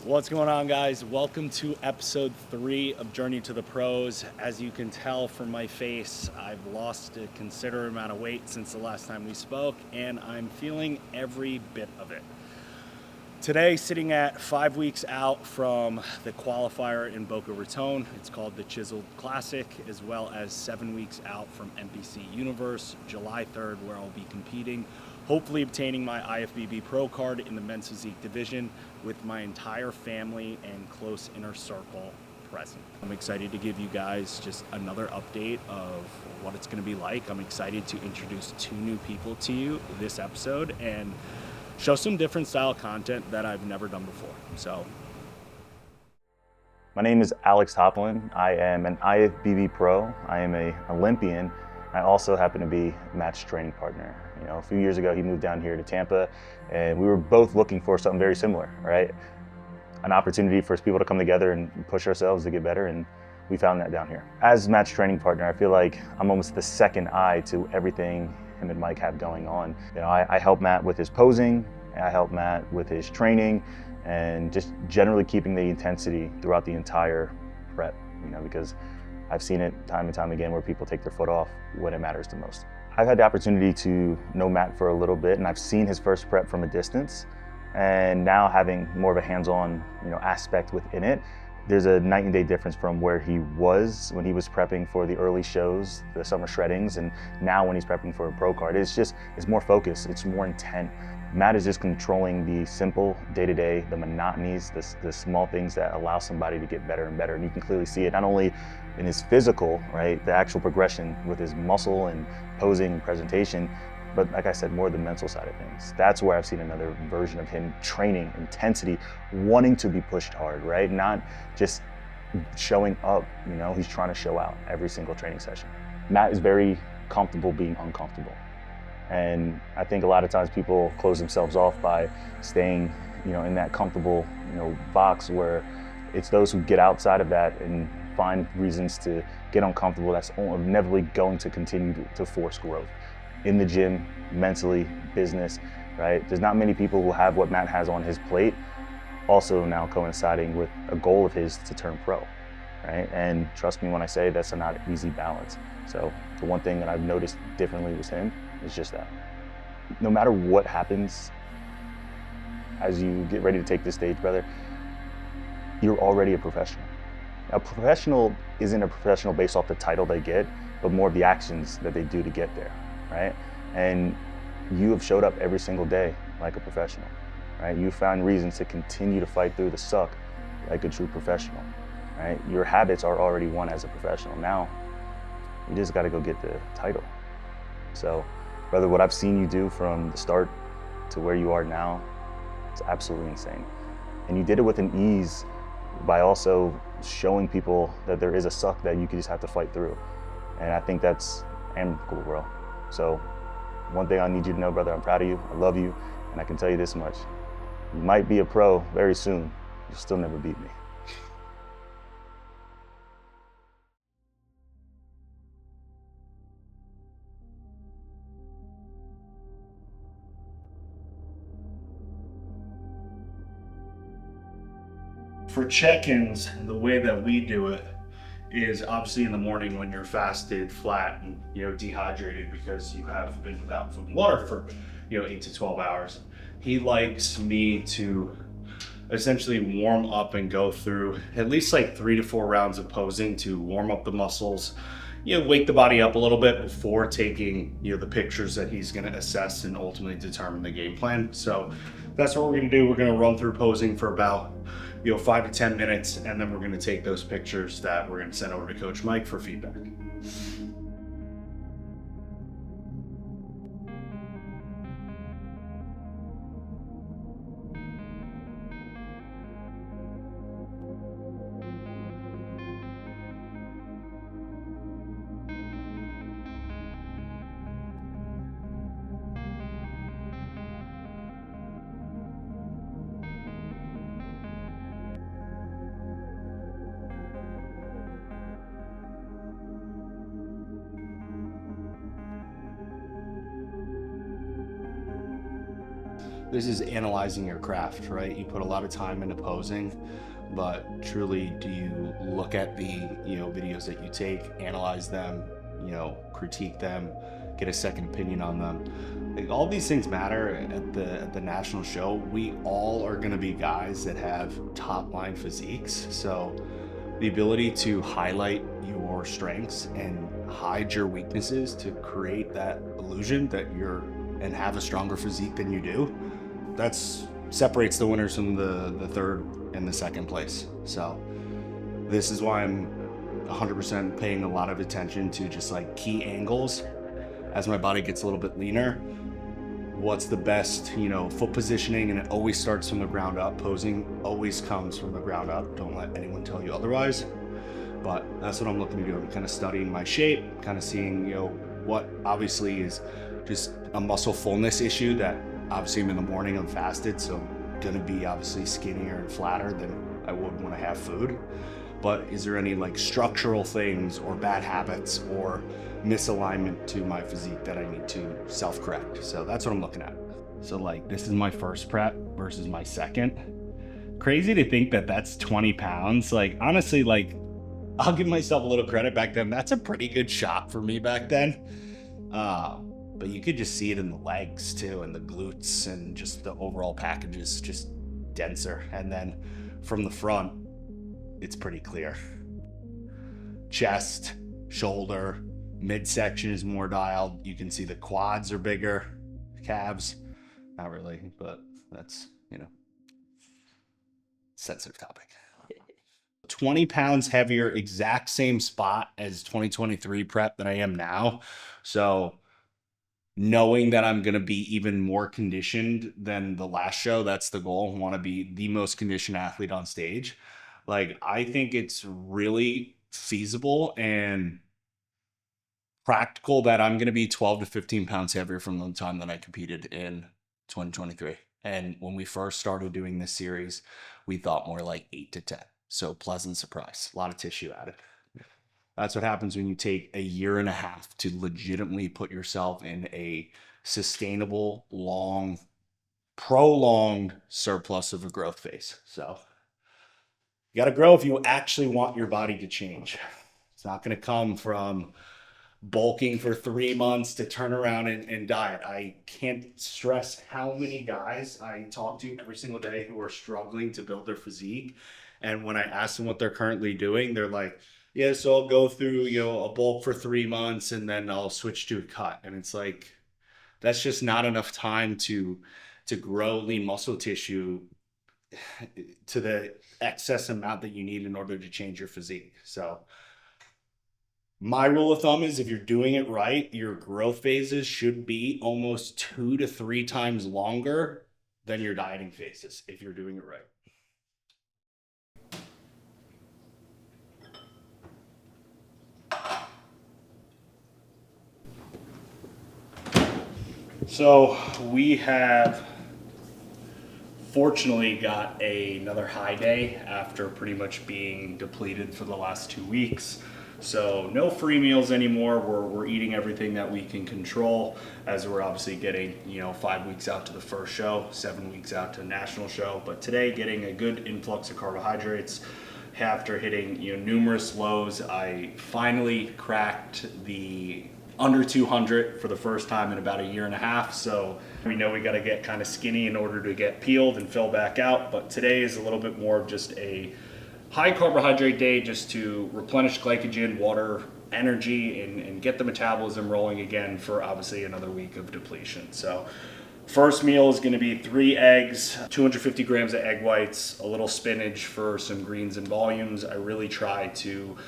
What's going on, guys? Welcome to episode 3 of Journey to the Pros. As you can tell from my face, I've lost a considerable amount of weight since the last time we spoke, and I'm feeling every bit of it. Today, sitting at 5 weeks out from the qualifier in Boca Raton. It's called the Chiseled Classic, as well as 7 weeks out from NPC Universe, July 3rd, where I'll be competing, hopefully obtaining my IFBB Pro card in the men's physique division with my entire family and close inner circle present. I'm excited to give you guys just another update of what it's going to be like. I'm excited to introduce 2 new people to you this episode and show some different style content that I've never done before. So, my name is Alex Toplyn. I am an IFBB Pro. I am an Olympian. I also happen to be match training partner. A few years ago, he moved down here to Tampa, and we were both looking for something very similar, right? An opportunity for us people to come together and push ourselves to get better, and we found that down here. As match training partner, I feel like I'm almost the second eye to everything him and Mike have going on. I help Matt with his posing, I help Matt with his training, and just generally keeping the intensity throughout the entire prep, because I've seen it time and time again where people take their foot off when it matters the most. I've had the opportunity to know Matt for a little bit, and I've seen his first prep from a distance, and now having more of a hands-on aspect within it, there's a night and day difference from where he was when he was prepping for the early shows, the summer shreddings, and now when he's prepping for a pro card. It's more focused, it's more intent. Matt is just controlling the simple day-to-day, the monotonies, the small things that allow somebody to get better and better. And you can clearly see it not only in his physical, right, the actual progression with his muscle and posing and presentation, but like I said, more the mental side of things. That's where I've seen another version of him training, intensity, wanting to be pushed hard, right? Not just showing up, he's trying to show out every single training session. Matt is very comfortable being uncomfortable. And I think a lot of times people close themselves off by staying, in that comfortable, box where it's those who get outside of that and find reasons to get uncomfortable that's inevitably going to continue to force growth in the gym, mentally, business, right? There's not many people who have what Matt has on his plate, also now coinciding with a goal of his to turn pro, right? And trust me when I say that's not an easy balance. So the one thing that I've noticed differently with him is just that. No matter what happens, as you get ready to take this stage, brother, you're already a professional. A professional isn't a professional based off the title they get, but more of the actions that they do to get there, right? And you have showed up every single day like a professional, right? You found reasons to continue to fight through the suck like a true professional, right? Your habits are already won as a professional. Now, you just got to go get the title. So, brother, what I've seen you do from the start to where you are now, it's absolutely insane. And you did it with an ease by also showing people that there is a suck that you just have to fight through. And I think that's amicable, bro. So one thing I need you to know, brother, I'm proud of you, I love you, and I can tell you this much. You might be a pro very soon, you'll still never beat me. for check-ins, the way that we do it is obviously in the morning when you're fasted, flat, and dehydrated because you have been without food and water for 8 to 12 hours. He likes me to essentially warm up and go through at least like 3 to 4 rounds of posing to warm up the muscles, wake the body up a little bit before taking the pictures that he's going to assess and ultimately determine the game plan. So that's what we're going to do. We're going to run through posing for about 5 to 10 minutes, and then we're going to take those pictures that we're going to send over to Coach Mike for feedback. this is analyzing your craft, right? You put a lot of time into posing, but truly, do you look at the videos that you take, analyze them, critique them, get a second opinion on them? Like, all these things matter at the national show. We all are going to be guys that have top line physiques, so the ability to highlight your strengths and hide your weaknesses to create that illusion that you're and have a stronger physique than you do, that's separates the winners from the third and the second place. So this is why I'm 100% paying a lot of attention to just like key angles as my body gets a little bit leaner. What's the best, foot positioning, and it always starts from the ground up. Posing always comes from the ground up. Don't let anyone tell you otherwise. But that's what I'm looking to do. I'm kind of studying my shape, kind of seeing, what obviously is just a muscle fullness issue that obviously I'm in the morning, I'm fasted, so I'm gonna be obviously skinnier and flatter than I would when I have food. But is there any like structural things or bad habits or misalignment to my physique that I need to self-correct? So that's what I'm looking at. So like, this is my first prep versus my second. Crazy to think that that's 20 pounds. Like, honestly, like, I'll give myself a little credit. Back then, that's a pretty good shot for me back then. But you could just see it in the legs too, and the glutes, and just the overall package is just denser. And then from the front, it's pretty clear. Chest, shoulder, midsection is more dialed. You can see the quads are bigger, calves, not really, but that's, sensitive topic. 20 pounds heavier, exact same spot as 2023 prep that I am now. So knowing that I'm going to be even more conditioned than the last show, that's the goal. I want to be the most conditioned athlete on stage. Like, I think it's really feasible and practical that I'm going to be 12 to 15 pounds heavier from the time that I competed in 2023. And when we first started doing this series, we thought more like 8 to 10. So pleasant surprise, a lot of tissue added. That's what happens when you take a year and a half to legitimately put yourself in a sustainable, long, prolonged surplus of a growth phase. So you got to grow if you actually want your body to change. It's not going to come from bulking for 3 months to turn around and diet. I can't stress how many guys I talk to every single day who are struggling to build their physique. And when I ask them what they're currently doing, they're like, yeah, so I'll go through, a bulk for 3 months and then I'll switch to a cut. And it's like, that's just not enough time to grow lean muscle tissue to the excess amount that you need in order to change your physique. So my rule of thumb is, if you're doing it right, your growth phases should be almost 2 to 3 times longer than your dieting phases if you're doing it right. So we have fortunately got another high day after pretty much being depleted for the last 2 weeks. So no free meals anymore. We're eating everything that we can control, as we're obviously getting 5 weeks out to the first show, 7 weeks out to the national show. But today, getting a good influx of carbohydrates. After hitting numerous lows, I finally cracked the under 200 for the first time in about a year and a half. So we know we got to get kind of skinny in order to get peeled and fill back out. But today is a little bit more of just a high carbohydrate day, just to replenish glycogen, water, energy, and get the metabolism rolling again for obviously another week of depletion. So first meal is going to be 3 eggs, 250 grams of egg whites, a little spinach for some greens and volumes. I really try to,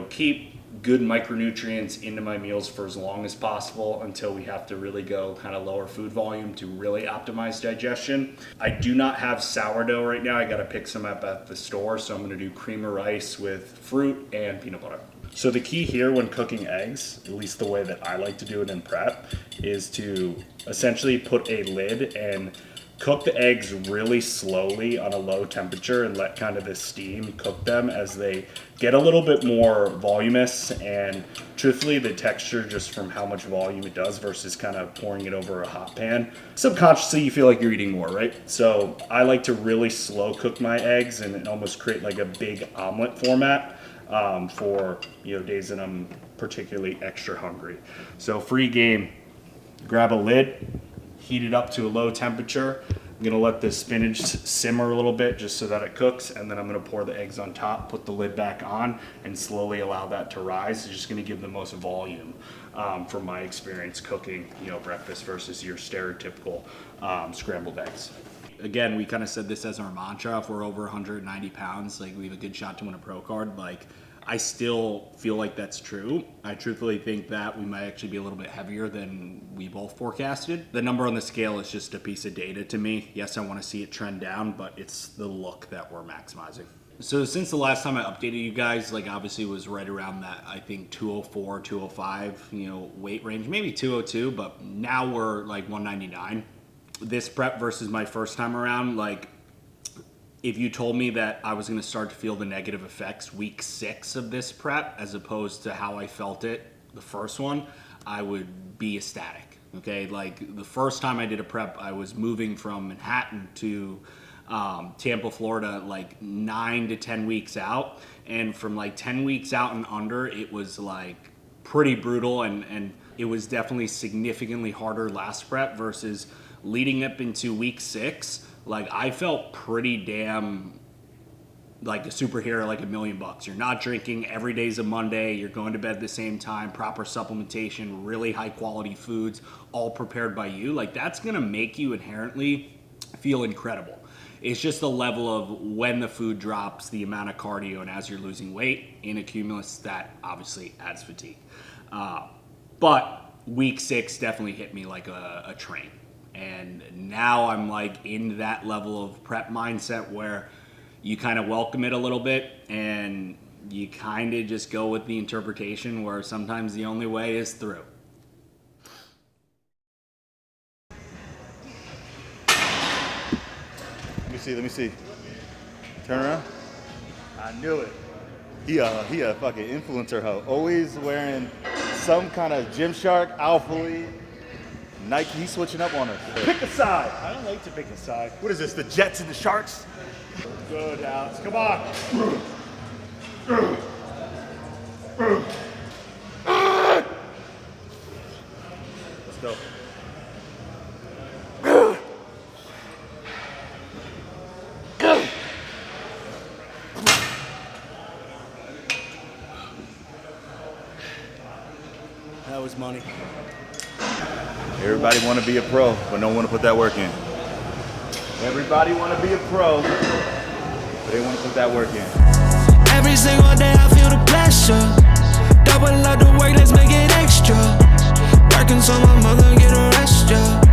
keep good micronutrients into my meals for as long as possible until we have to really go kind of lower food volume to really optimize digestion. I do not have sourdough right now. I got to pick some up at the store. So I'm going to do cream of rice with fruit and peanut butter. So the key here when cooking eggs, at least the way that I like to do it in prep, is to essentially put a lid and Cook the eggs really slowly on a low temperature and let kind of the steam cook them as they get a little bit more voluminous, and truthfully the texture just from how much volume it does versus kind of pouring it over a hot pan, subconsciously you feel like you're eating more, right? So I like to really slow cook my eggs and almost create like a big omelet format for days that I'm particularly extra hungry. So free game, grab a lid, heat it up to a low temperature. I'm gonna let the spinach simmer a little bit just so that it cooks, and then I'm gonna pour the eggs on top, put the lid back on, and slowly allow that to rise. It's just gonna give the most volume from my experience cooking, breakfast versus your stereotypical scrambled eggs. Again, we kind of said this as our mantra. If we're over 190 pounds, like we have a good shot to win a pro card. Like, I still feel like that's true. I truthfully think that we might actually be a little bit heavier than we both forecasted. The number on the scale is just a piece of data to me. Yes, I want to see it trend down, but it's the look that we're maximizing. So since the last time I updated you guys, like obviously it was right around that, I think 204, 205, weight range, maybe 202, but now we're like 199. This prep versus my first time around, like, if you told me that I was going to start to feel the negative effects week 6 of this prep as opposed to how I felt it the first one, I would be ecstatic. Okay, like the first time I did a prep, I was moving from Manhattan to Tampa, Florida, like 9 to 10 weeks out, and from like 10 weeks out and under, it was like pretty brutal, and it was definitely significantly harder last prep versus leading up into week 6. Like, I felt pretty damn like a superhero, like $1 million. You're not drinking, every day's a Monday, you're going to bed at the same time, proper supplementation, really high quality foods, all prepared by you. Like, that's gonna make you inherently feel incredible. It's just the level of when the food drops, the amount of cardio, and as you're losing weight in a cumulus, that obviously adds fatigue. But week 6 definitely hit me like a train. And now I'm like in that level of prep mindset where you kind of welcome it a little bit and you kind of just go with the interpretation where sometimes the only way is through. Let me see. Turn around. I knew it. He a fucking influencer hoe. Always wearing some kind of Gymshark, Alpha Nike. He's switching up on us. Pick a side. I don't like to pick a side. What is this, the Jets and the Sharks? Good, Alex. Come on. Let's go. That was money. Everybody want to be a pro, but don't want to put that work in. Everybody want to be a pro, but they want to put that work in. Every single day I feel the pressure. Double up the work, let's make it extra. Working so my mother get a rest, yeah.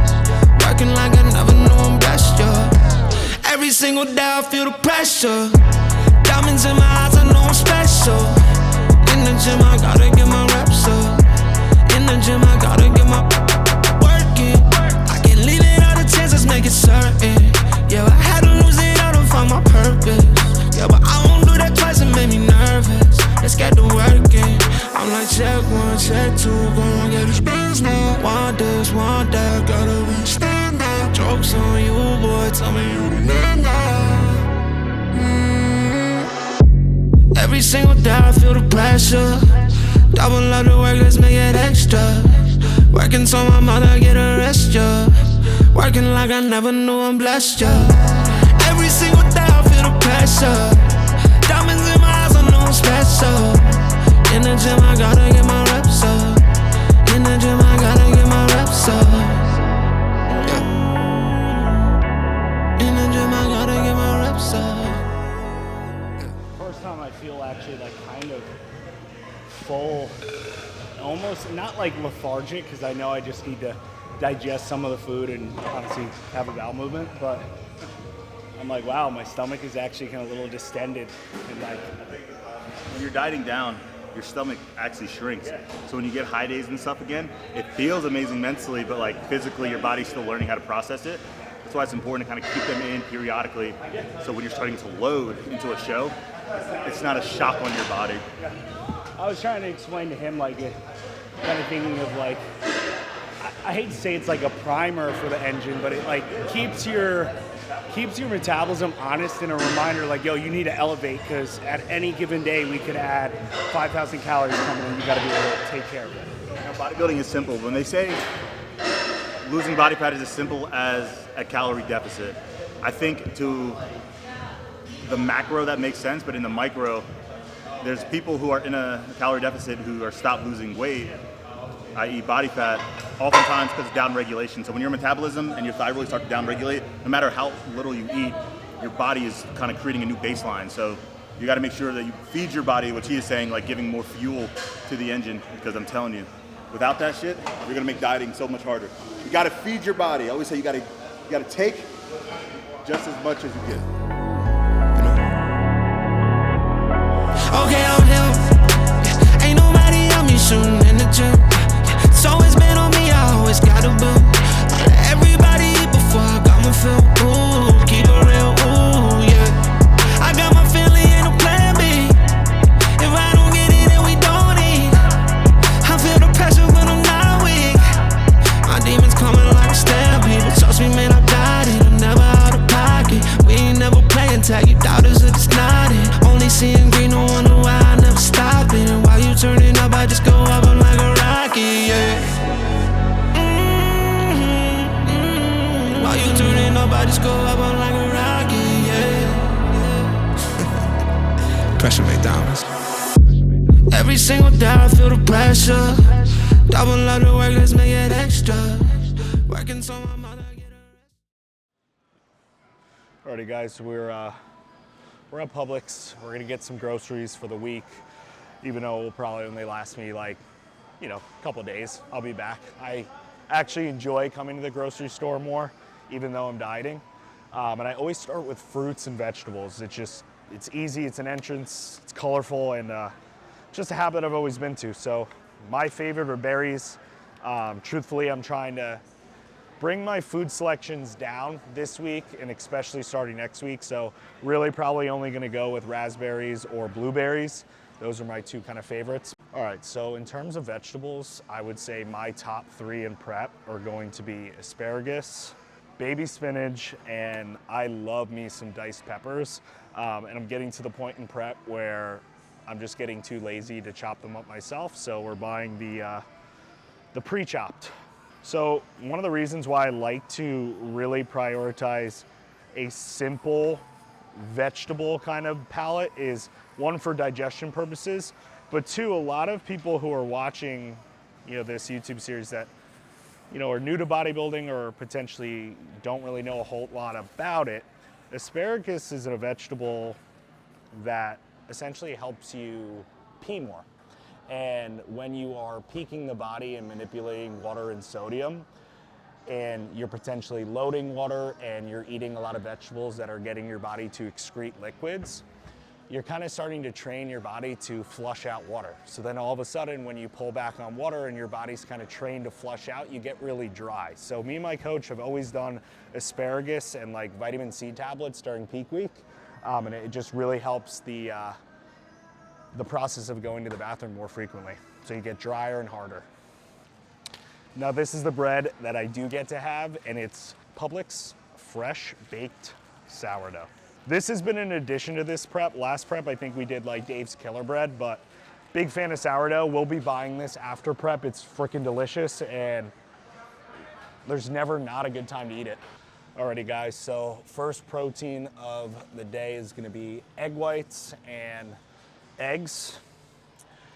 Working like I never knew I'm blessed, yeah. Every single day I feel the pressure. Diamonds in my eyes, I know I'm special. In the gym, I gotta get my reps up. In the gym, I gotta get my working. I can't leave it all the chances, make it certain. Yeah, I had to lose it all to find my purpose. Yeah, but I won't do that twice, it made me nervous. Let's get to working. I'm like, check 1, check 2, gonna get these bands now. Want this, want that, gotta be stand up. Jokes on you, boy, tell me you the man now. Every single day I feel the pressure. Double up the work, let's make it extra. Working so my mother get a rest, yeah. Working like I never knew I'm blessed, yeah. Every single day I feel the pressure. Diamonds in my eyes, I know I'm special. In the gym, I gotta get my reps up. In the gym, I gotta get my reps up. Yeah. In the gym, I gotta get my reps up. First time I feel actually like kind of full, almost not like lethargic, because I know I just need to digest some of the food and honestly have a bowel movement, but I'm like, wow, my stomach is actually kind of a little distended, and like When you're dieting down, your stomach actually shrinks. So when you get high days and stuff again, it feels amazing mentally, but like physically your body's still learning how to process it. That's why it's important to kind of keep them in periodically. So when you're starting to load into a show, it's not a shock on your body. I was trying to explain to him, like, kind of thinking of, like, I hate to say it's like a primer for the engine, but it like keeps your metabolism honest and a reminder, like, yo, you need to elevate, because at any given day we could add 5,000 calories coming in. You got to be able to take care of it. You know, bodybuilding is simple. When they say losing body fat is as simple as a calorie deficit, I think to the macro that makes sense, but in the micro, there's people who are in a calorie deficit who are stopped losing weight, i.e. body fat, oftentimes because of down regulation. So when your metabolism and your thyroid really start to down regulate, no matter how little you eat, your body is kind of creating a new baseline. So you got to make sure that you feed your body, which he is saying, like giving more fuel to the engine, because I'm telling you, without that shit, you're gonna make dieting so much harder. You got to feed your body. I always say you got to take just as much as you get. Okay, I'm him. Ain't nobody on me shooting in the gym. It's always been on me, I always got a bill. Everybody eat before I got my fill. Ooh, keep it real, ooh, yeah. I got my family and a plan B. If I don't get it, then we don't eat. I feel the pressure when I'm not weak. My demons coming like a stampede. But trust me, man, I got it. I'm never out of pocket. We ain't never playing tag. You doubters are just nodding. Only seeing green, no wonder why I never stop it. And while you turning up, I just go up, I'm like a rocket, yeah. While you turning up, I just go up, I'm like a rocket, yeah. Pressure make diamonds. Every single day I feel the pressure. Double up the work, let's make it extra. Working so my mother get a... Alrighty, guys, we're at Publix. We're gonna get some groceries for the week, even though it will probably only last me like, you know, a couple of days. I'll be back. I actually enjoy coming to the grocery store more, even though I'm dieting. And I always start with fruits and vegetables. It's easy, it's an entrance, it's colorful, and just a habit I've always been to. So my favorite are berries. Truthfully, I'm trying to bring my food selections down this week, and especially starting next week. So really probably only gonna go with raspberries or blueberries. Those are my two kind of favorites. All right, so in terms of vegetables, I would say my top three in prep are going to be asparagus, baby spinach, and I love me some diced peppers. And I'm getting to the point in prep where I'm just getting too lazy to chop them up myself. So we're buying the pre-chopped. So one of the reasons why I like to really prioritize a simple vegetable kind of palette is, one, for digestion purposes, but two, a lot of people who are watching, you know, this YouTube series that, you know, are new to bodybuilding or potentially don't really know a whole lot about it. Asparagus is a vegetable that essentially helps you pee more. And when you are peaking the body and manipulating water and sodium, and you're potentially loading water and you're eating a lot of vegetables that are getting your body to excrete liquids, you're kind of starting to train your body to flush out water. So then all of a sudden, when you pull back on water and your body's kind of trained to flush out, you get really dry. So me and my coach have always done asparagus and like vitamin C tablets during peak week. And it just really helps the process of going to the bathroom more frequently. So you get drier and harder. Now this is the bread that I do get to have, and it's Publix fresh baked sourdough. This has been an addition to this prep. Last prep, I think we did like Dave's Killer Bread, but big fan of sourdough. We'll be buying this after prep. It's freaking delicious, and there's never not a good time to eat it. Alrighty guys, so first protein of the day is gonna be egg whites and eggs.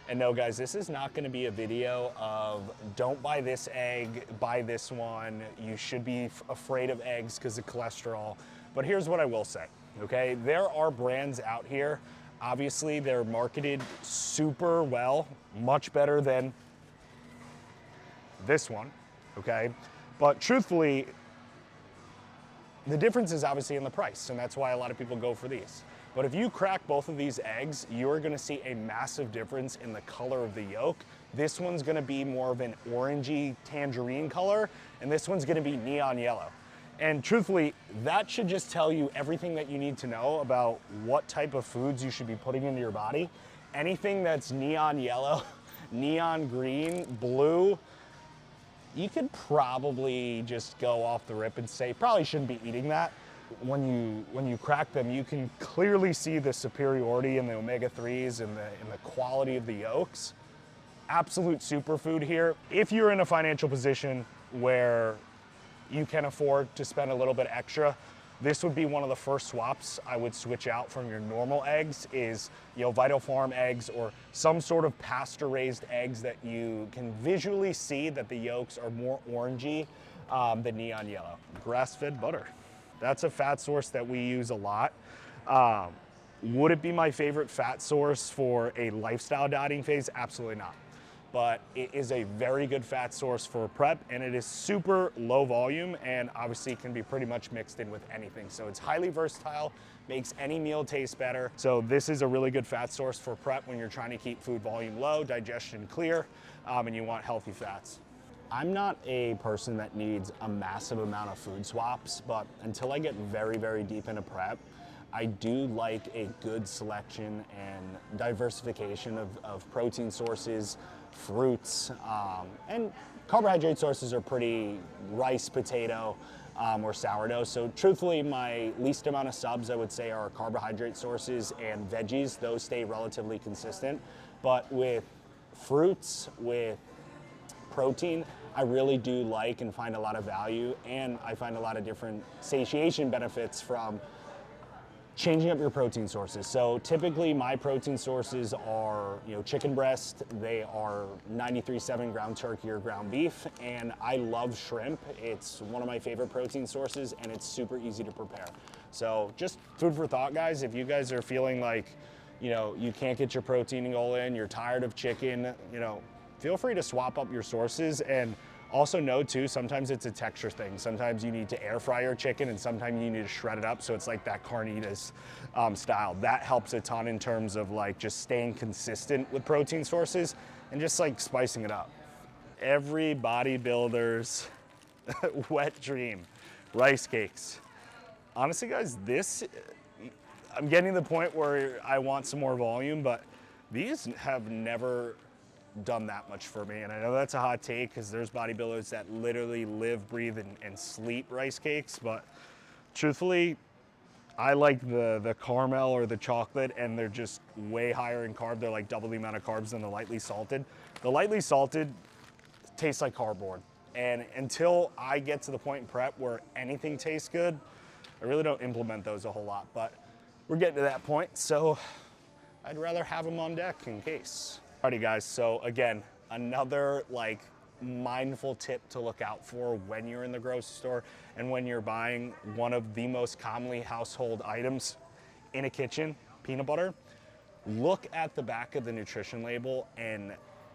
And no guys, this is not gonna be a video of don't buy this egg, buy this one. You should be afraid of eggs because of cholesterol. But here's what I will say, okay? There are brands out here, obviously they're marketed super well, much better than this one, okay? But truthfully, the difference is obviously in the price, and that's why a lot of people go for these. But if you crack both of these eggs, you're gonna see a massive difference in the color of the yolk. This one's gonna be more of an orangey tangerine color, and this one's gonna be neon yellow. And truthfully, that should just tell you everything that you need to know about what type of foods you should be putting into your body. Anything that's neon yellow, neon green, blue, you could probably just go off the rip and say, probably shouldn't be eating that. When you crack them, you can clearly see the superiority in the omega-3s and the quality of the yolks. Absolute superfood here. If you're in a financial position where you can afford to spend a little bit extra, this would be one of the first swaps I would switch out from your normal eggs is, Vital Farm eggs or some sort of pasture-raised eggs that you can visually see that the yolks are more orangey than neon yellow. Grass-fed butter. That's a fat source that we use a lot. Would it be my favorite fat source for a lifestyle dieting phase? Absolutely not. But it is a very good fat source for prep, and it is super low volume and obviously can be pretty much mixed in with anything. So it's highly versatile, makes any meal taste better. So this is a really good fat source for prep when you're trying to keep food volume low, digestion clear, and you want healthy fats. I'm not a person that needs a massive amount of food swaps, but until I get very, very deep into prep, I do like a good selection and diversification of protein sources, fruits, and carbohydrate sources are pretty rice, potato, or sourdough. So truthfully, my least amount of subs I would say are carbohydrate sources and veggies. Those stay relatively consistent. But with fruits, with protein, I really do like and find a lot of value, and I find a lot of different satiation benefits from changing up your protein sources. So typically my protein sources are, chicken breast, they are 93.7 ground turkey or ground beef, and I love shrimp. It's one of my favorite protein sources and it's super easy to prepare. So just food for thought, guys. If you guys are feeling like, you can't get your protein goal in, you're tired of chicken, feel free to swap up your sources. And also know too, sometimes it's a texture thing. Sometimes you need to air fry your chicken and sometimes you need to shred it up so it's like that carnitas style. That helps a ton in terms of like just staying consistent with protein sources and just like spicing it up. Every bodybuilder's wet dream, rice cakes. Honestly guys, I'm getting to the point where I want some more volume, but these have never done that much for me. And I know that's a hot take because there's bodybuilders that literally live, breathe, and sleep rice cakes. But truthfully, I like the caramel or the chocolate, and they're just way higher in carb. They're like double the amount of carbs than the lightly salted. The lightly salted tastes like cardboard. And until I get to the point in prep where anything tastes good, I really don't implement those a whole lot. But we're getting to that point, so I'd rather have them on deck in case. Alrighty guys, so again, another mindful tip to look out for when you're in the grocery store and when you're buying one of the most commonly household items in a kitchen, peanut butter. Look at the back of the nutrition label and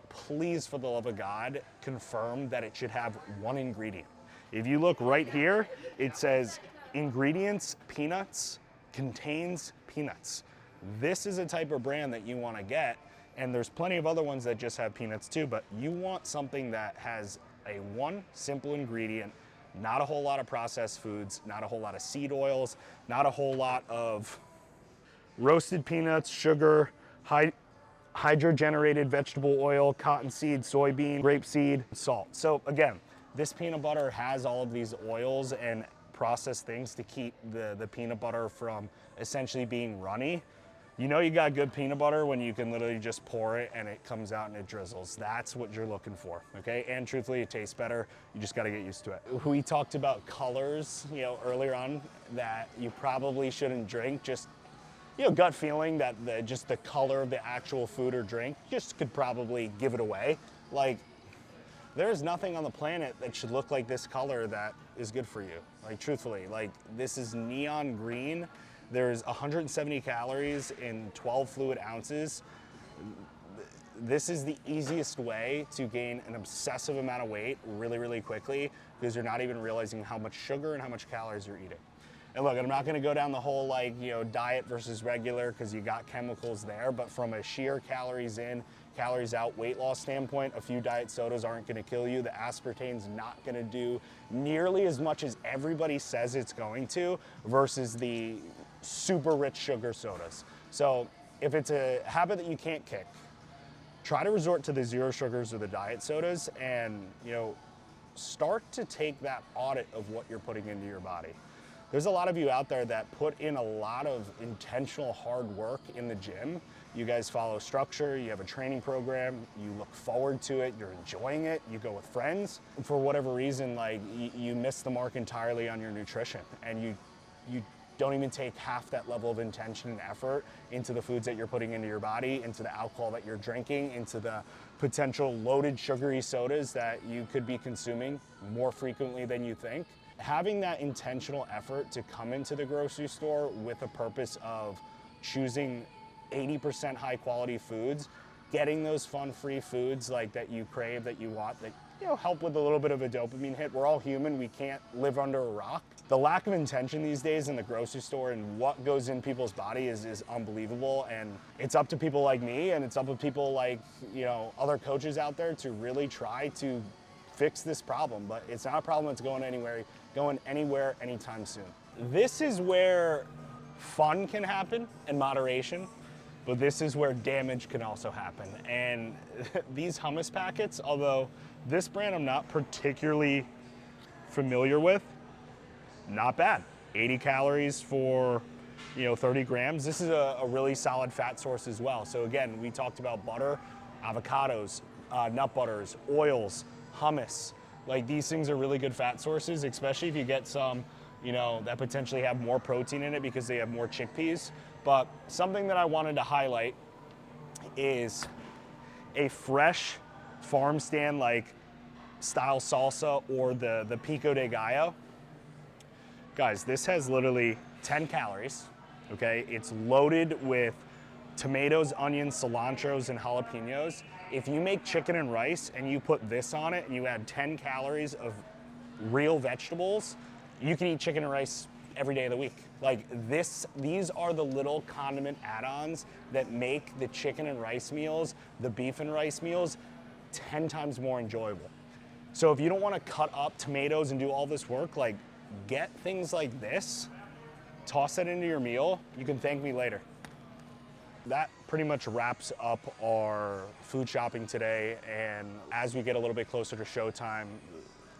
please, for the love of God, confirm that it should have one ingredient. If you look right here, it says ingredients, peanuts, contains peanuts. This is a type of brand that you want to get. And there's plenty of other ones that just have peanuts too, but you want something that has a one simple ingredient, not a whole lot of processed foods, not a whole lot of seed oils, not a whole lot of roasted peanuts, sugar, hydrogenated vegetable oil, cottonseed, soybean, grapeseed, salt. So again, this peanut butter has all of these oils and processed things to keep the peanut butter from essentially being runny. You got good peanut butter when you can literally just pour it and it comes out and it drizzles. That's what you're looking for, okay? And truthfully, it tastes better. You just gotta get used to it. We talked about colors, earlier on that you probably shouldn't drink. Just, gut feeling that just the color of the actual food or drink just could probably give it away. There's nothing on the planet that should look like this color that is good for you. Truthfully, this is neon green. There's 170 calories in 12 fluid ounces. This is the easiest way to gain an obsessive amount of weight really, really quickly because you're not even realizing how much sugar and how much calories you're eating. And look, I'm not going to go down the whole diet versus regular because you got chemicals there, but from a sheer calories in, calories out weight loss standpoint, a few diet sodas aren't going to kill you. The aspartame's not going to do nearly as much as everybody says it's going to versus the super rich sugar sodas. So if it's a habit that you can't kick, try to resort to the zero sugars or the diet sodas and, start to take that audit of what you're putting into your body. There's a lot of you out there that put in a lot of intentional hard work in the gym. You guys follow structure, you have a training program, you look forward to it, you're enjoying it, you go with friends. For whatever reason, you miss the mark entirely on your nutrition, and you don't even take half that level of intention and effort into the foods that you're putting into your body, into the alcohol that you're drinking, into the potential loaded sugary sodas that you could be consuming more frequently than you think. Having that intentional effort to come into the grocery store with a purpose of choosing 80% high quality foods, getting those fun free foods that you crave, that you want, that help with a little bit of a dopamine hit. We're all human, we can't live under a rock. The lack of intention these days in the grocery store and what goes in people's body is unbelievable, and it's up to people like me, and it's up to people like other coaches out there to really try to fix this problem. But it's not a problem that's going anywhere anytime soon. This is where fun can happen in moderation, but this is where damage can also happen. And these hummus packets, although this brand I'm not particularly familiar with, not bad. 80 calories for 30 grams. This is a really solid fat source as well. So again, we talked about butter, avocados, nut butters, oils, hummus. These things are really good fat sources, especially if you get some that potentially have more protein in it because they have more chickpeas. But something that I wanted to highlight is a fresh farm stand style salsa or the pico de gallo. Guys, this has literally 10 calories, okay? It's loaded with tomatoes, onions, cilantros, and jalapenos. If you make chicken and rice and you put this on it and you add 10 calories of real vegetables, you can eat chicken and rice every day of the week. These are the little condiment add-ons that make the chicken and rice meals, the beef and rice meals, 10 times more enjoyable. So if you don't want to cut up tomatoes and do all this work, get things like this, toss that into your meal, you can thank me later. That pretty much wraps up our food shopping today, and as we get a little bit closer to showtime,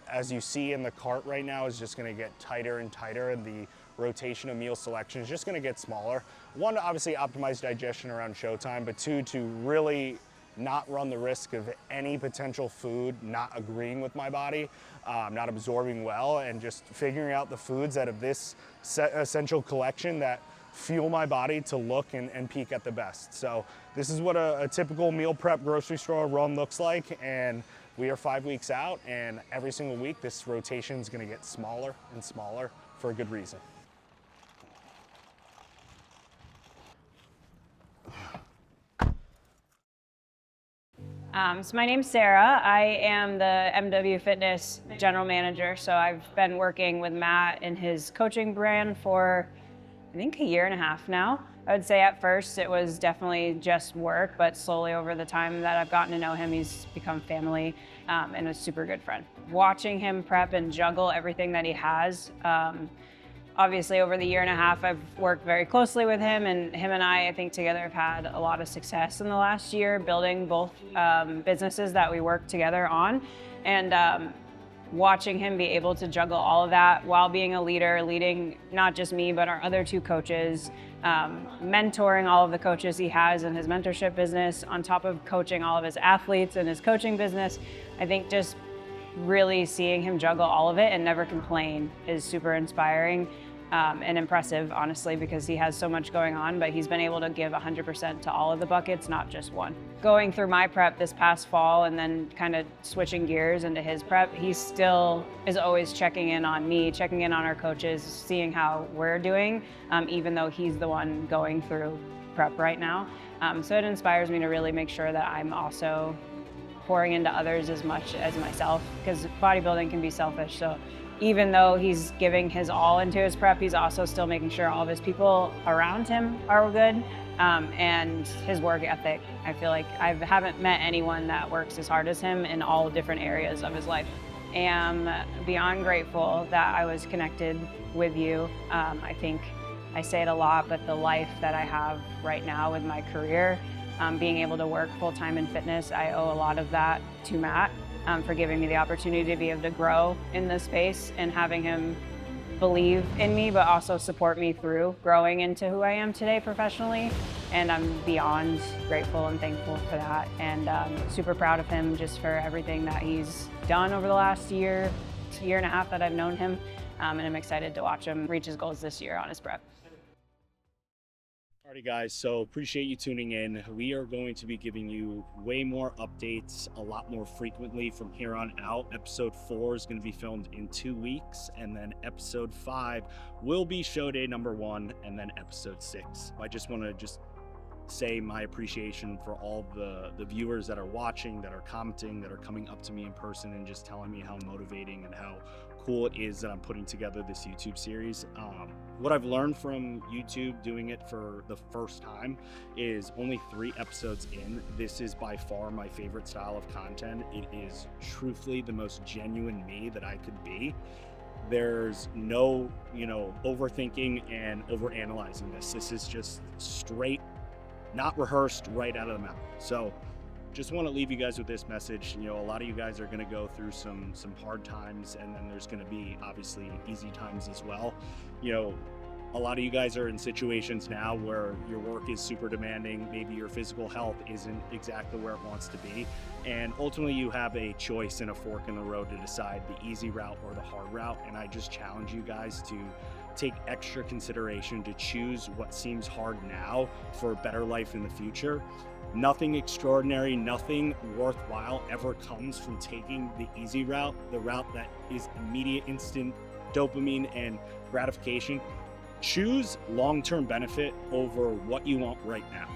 as you see in the cart right now is just going to get tighter and tighter, and the rotation of meal selection is just going to get smaller. One, to obviously optimize digestion around showtime, but two, to really not run the risk of any potential food not agreeing with my body, not absorbing well, and just figuring out the foods out of this essential collection that fuel my body to look and peak at the best. So this is what a typical meal prep grocery store run looks like, and we are 5 weeks out, and every single week this rotation is going to get smaller and smaller for a good reason. So my name's Sarah. I am the MW Fitness General Manager. So I've been working with Matt in his coaching brand for, I think, 1.5 years now. I would say at first it was definitely just work, but slowly over the time that I've gotten to know him, he's become family and a super good friend. Watching him prep and juggle everything that he has, obviously over the 1.5 years, I've worked very closely with him, and him and I think together have had a lot of success in the last year, building both businesses that we work together on. And watching him be able to juggle all of that while being a leader, leading not just me, but our other 2 coaches, mentoring all of the coaches he has in his mentorship business, on top of coaching all of his athletes in his coaching business. I think just really seeing him juggle all of it and never complain is super inspiring and impressive, honestly, because he has so much going on, but he's been able to give 100% to all of the buckets, not just one. Going through my prep this past fall and then kind of switching gears into his prep, he still is always checking in on me, checking in on our coaches, seeing how we're doing, even though he's the one going through prep right now. So it inspires me to really make sure that I'm also pouring into others as much as myself, because bodybuilding can be selfish. So even though he's giving his all into his prep, he's also still making sure all of his people around him are good. And his work ethic, I feel like I haven't met anyone that works as hard as him in all different areas of his life. Am beyond grateful that I was connected with you. I think I say it a lot, but the life that I have right now with my career, being able to work full-time in fitness, I owe a lot of that to Matt, for giving me the opportunity to be able to grow in this space and having him believe in me, but also support me through growing into who I am today professionally. And I'm beyond grateful and thankful for that. And super proud of him just for everything that he's done over the last year and a half that I've known him. And I'm excited to watch him reach his goals this year on his prep. Alrighty guys, so appreciate you tuning in. We are going to be giving you way more updates a lot more frequently from here on out. Episode 4 is going to be filmed in 2 weeks, and then episode 5 will be show day number 1, and then episode 6. I just want to say my appreciation for all the viewers that are watching, that are commenting, that are coming up to me in person and just telling me how motivating and how cool it is that I'm putting together this YouTube series. What I've learned from YouTube doing it for the first time is only 3 episodes in. This is by far my favorite style of content. It is truthfully the most genuine me that I could be. There's no, overthinking and overanalyzing this. This is just straight, not rehearsed, right out of the mouth. So just want to leave you guys with this message. A lot of you guys are going to go through some hard times, and then there's going to be obviously easy times as well. A lot of you guys are in situations now where your work is super demanding. Maybe your physical health isn't exactly where it wants to be. And ultimately you have a choice and a fork in the road to decide the easy route or the hard route. And I just challenge you guys to take extra consideration to choose what seems hard now for a better life in the future. Nothing extraordinary, nothing worthwhile ever comes from taking the easy route, the route that is immediate, instant dopamine and gratification. Choose long-term benefit over what you want right now.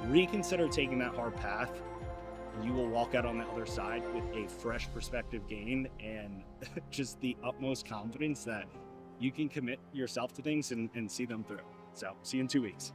Reconsider taking that hard path. You will walk out on the other side with a fresh perspective gain and just the utmost confidence that you can commit yourself to things and see them through. So see you in 2 weeks.